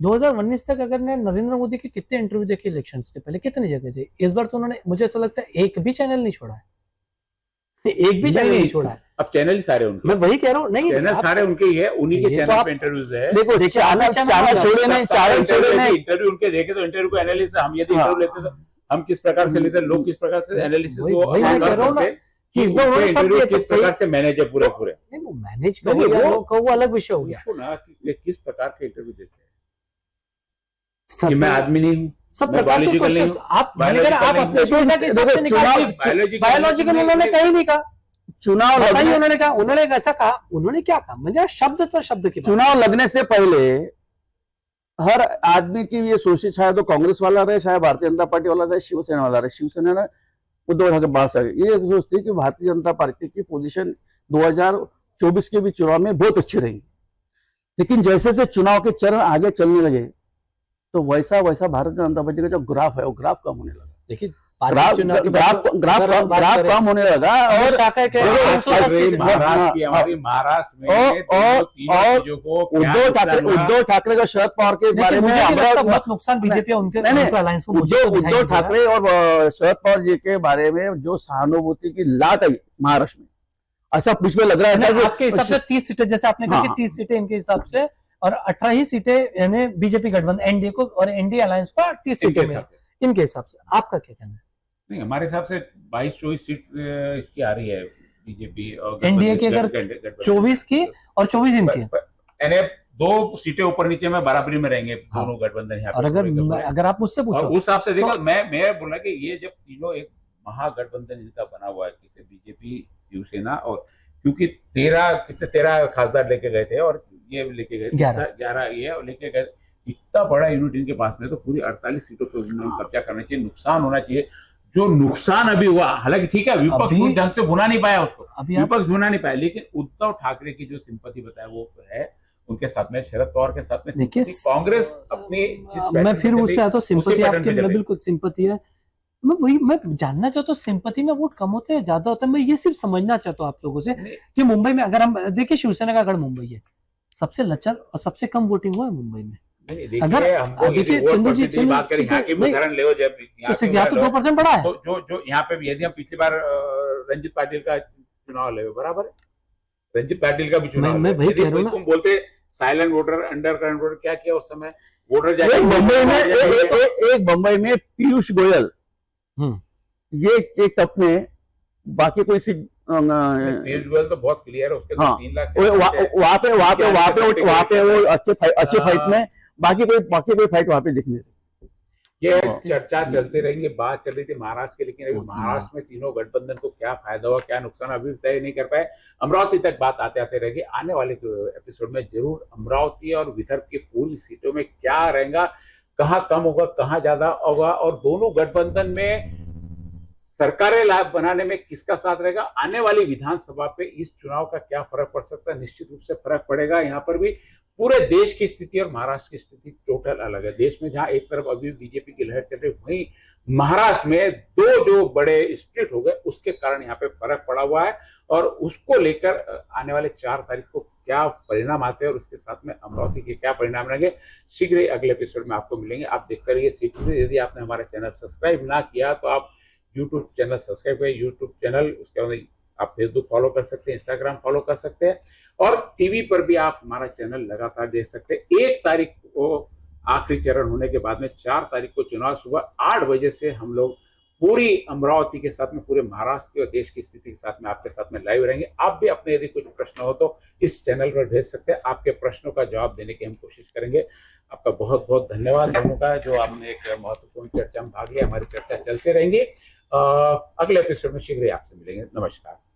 2019 तक, अगर ने नरेंद्र मोदी के कितने इंटरव्यू देखे इलेक्शंस के पहले, कितनी जगह थे, इस बार तो उन्होंने, मुझे ऐसा लगता है, एक भी चैनल नहीं छोड़ा है, एक भी चैनल नहीं छोड़ा है। अब चैनल सारे उनके, मैं वही कह रहा हूँ, नहीं चैनल सारे उनके ही है, उन्हीं के चैनल पे इंटरव्यूज है। देखो, चैनल छोड़े नहीं, इंटरव्यू उनके देखे तो इंटरव्यू को एनालिसिस, हम यदि इंटरव्यू लेते तो हम किस प्रकार से लेते, लोग किस प्रकार से एनालिसिस इस बार उन्होंने सब किस प्रकार से मैनेज है पूरे नहीं, वो मैनेज कर वो अलग विषय हो गया ना, कि किस प्रकार के इंटरव्यू देते हैं, कि मैं आदमी नहीं हूँ, सब प्रकार के क्वेश्चंस आप अपने सोचना के हिसाब से निकालिए। बायोलॉजिकल उन्होंने कहीं नहीं कहा, चुनाव लड़ाई उन्होंने ऐसा कहा, उन्होंने क्या कहा, मुझे शब्द की चुनाव लगने से पहले हर आदमी की ये सोची, चाहे तो कांग्रेस वाला रहे, चाहे भारतीय जनता पार्टी वाला रहे, शिवसेना वाला रहे, शिवसेना ने उद्धव ठाकरे बात आ गई, ये एक सोचती है कि भारतीय जनता पार्टी की पोजीशन 2024 के भी चुनाव में बहुत अच्छी रहेगी। लेकिन जैसे से चुनाव के चरण आगे चलने लगे, तो वैसा भारतीय जनता पार्टी का जो ग्राफ है, वो ग्राफ कम होने लगा। देखिए, ग्राफ कम होने लगा। और उद्धव ठाकरे का शरद पवार के बारे में बहुत नुकसान बीजेपी उद्धव ठाकरे और शरद पवार जी के बारे में जो सहानुभूति की लात आई महाराष्ट्र में, ऐसा बीच में लग रहा है। आपके हिसाब से 30 सीटें, जैसे आपने कहा कि 30 सीटें इनके हिसाब से, और 18 ही सीटें यानी बीजेपी गठबंधन एनडीए को और एनडीए अलायंस को 30 सीटें में, इनके हिसाब से आपका क्या कहना है? नहीं, हमारे हिसाब से 22-24 सीट इसकी आ रही है बीजेपी और एनडीए की, अगर 24 की और 24 इनकी, यानी 2 सीटें ऊपर नीचे में बराबरी में रहेंगे दोनों गठबंधन यहाँ। और अगर आप मुझसे पूछो उस हिसाब से देखो, मैं बोला कि ये जब तीनों एक महागठबंधन इनका बना हुआ है, किसी बीजेपी, शिवसेना और क्योंकि 13 खासदार लेके गए थे और ये लेके गए 11 ये और लेके गए। इतना बड़ा यूनिट इनके पास में, तो पूरी 48 सीटों पर उन्होंने कब्जा करना चाहिए, नुकसान होना चाहिए। जो नुकसान अभी हुआ, हालांकि ठीक है विपक्ष उस ढंग से भुना नहीं पाया उसको, विपक्ष भुना नहीं पाया, लेकिन उद्धव ठाकरे की जो सिंपैथी बताया वो है उनके साथ में, शरद पवार के साथ में। देखिए कांग्रेस अपनी मैं फिर उस पे आता हूँ, सिंपैथी आपके बिल्कुल सिंपैथी है। मैं जानना चाहता हूँ सिंपैथी में वोट कम होते हैं ज्यादा होता है? मैं ये सिर्फ समझना चाहता हूँ आप लोगों से कि मुंबई में अगर हम देखिए शिवसेना का गढ़ मुंबई है, सबसे लचर और सबसे कम वोटिंग हुआ है मुंबई में। अगर देखिए चंदू जी यहाँ तो 2% बढ़ा है, जो यहाँ पे यदि हम पिछली बार रंजित पाटिल का चुनाव ले बराबर है, रंजित पाटिल का भी चुनाव, मैं वही कह रहा हूँ ना, तुम बोलते silent voter, under current voter, क्या किया उस समय वोटर जाके एक बम्बई में पीयूष गोयल ये एक टप में, बाकी कोई सी पीयूष गोयल तो बहुत क्लियर है, उसके 3 लाख वहां पे वो अच्छे फाइट में, बाकी कोई फाइट वहां पे दिखने ये चर्चा चलते रहेंगे। बात चल रही थी महाराष्ट्र की, लेकिन अभी महाराष्ट्र में तीनों गठबंधन को क्या फायदा हुआ क्या नुकसान अभी तय नहीं कर पाए। अमरावती तक बात आते आते रहेगी। आने वाले एपिसोड में जरूर अमरावती और विदर्भ की पूरी सीटों में क्या रहेगा, कहाँ कम होगा कहाँ ज्यादा होगा, और दोनों गठबंधन में सरकारें लाभ बनाने में किसका साथ रहेगा, आने वाली विधानसभा पे इस चुनाव का क्या फर्क पड़ सकता है। निश्चित रूप से फर्क पड़ेगा। यहाँ पर भी पूरे देश की स्थिति और महाराष्ट्र की स्थिति टोटल अलग है। देश में जहां एक तरफ अभी बीजेपी की लहर चल रही, वहीं महाराष्ट्र में जो बड़े स्प्लिट हो गए उसके कारण यहाँ पे फर्क पड़ा हुआ है, और उसको लेकर आने वाले 4 तारीख को क्या परिणाम आते हैं और उसके साथ में अमरावती के क्या परिणाम रहेंगे, शीघ्र ही अगले एपिसोड में आपको मिलेंगे। आप देखते रहिए सिटी। यदि आपने हमारा चैनल सब्सक्राइब ना किया तो आप यूट्यूब चैनल सब्सक्राइब करें, यूट्यूब चैनल, उसके बाद आप फेसबुक फॉलो कर सकते हैं, इंस्टाग्राम फॉलो कर सकते हैं, और टीवी पर भी आप हमारा चैनल लगातार देख सकते हैं। 1 तारीख को आखिरी चरण होने के बाद में 4 तारीख को चुनाव सुबह 8 बजे से हम लोग पूरी अमरावती के साथ में, पूरे महाराष्ट्र की और देश की स्थिति के साथ में आपके साथ में लाइव रहेंगे। आप भी अपने यदि कुछ प्रश्न हो तो इस चैनल पर भेज सकते हैं। आपके प्रश्नों का जवाब देने की हम कोशिश करेंगे। आपका बहुत बहुत धन्यवाद दोनों का, जो आपने एक महत्वपूर्ण चर्चा में भाग लिया। हमारी चर्चा चलते रहेंगी। अगले एपिसोड में शीघ्र ही आपसे मिलेंगे। नमस्कार।